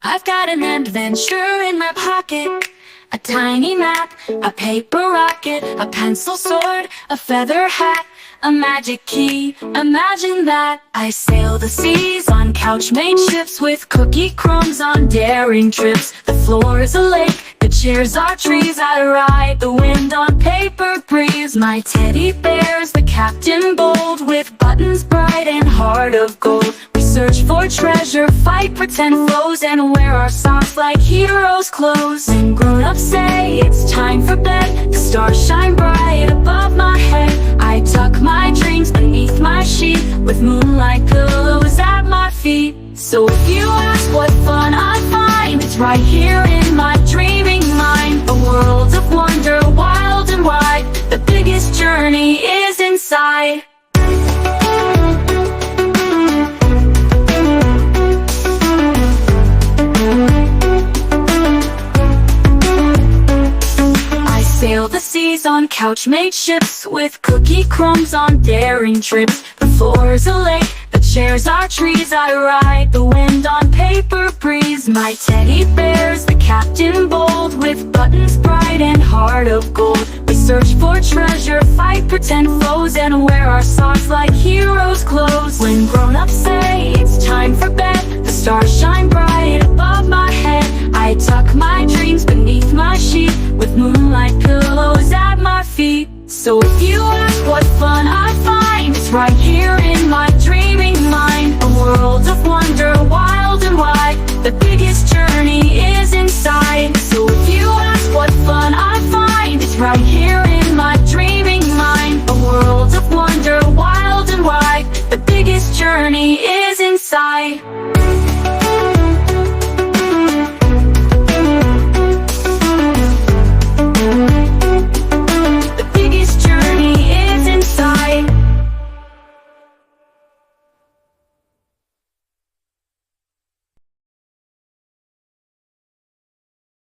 I've got an adventure in my pocket. A tiny map, a paper rocket, a pencil sword, a feather hat, a magic key, imagine that. I sail the seas on couch-made ships, with cookie crumbs on daring trips. The floor is a lake, the chairs are trees. I ride the wind on paper breeze. My teddy bear's the captain bold, with buttons bright and heart of gold. We search for treasure, fight pretend foes, and wear our socks like heroes' clothes. When grown-ups say it's time for bed, the stars shine bright above my head. I tuck my dreams beneath my sheet, with moonlight pillows at my feet. So if you ask what fun I find, it's right here in my dreaming mind. A world of wonder, wild and wide. The biggest journey is inside. Sail the seas on couch-made ships, with cookie crumbs on daring trips. The floor's a lake, the chairs are trees. I ride the wind on paper breeze. My teddy bear's the captain bold, with buttons bright and heart of gold. We search for treasure, fight pretend foes, and wear our socks like heroes' clothes. When grown-ups say it's time for bed, the stars shine bright above my head. I tuck my dreams beneath my sheet, with moonlight pillows at my feet. So if you ask what fun I find, it's right here in my dreaming mind. A world of wonder,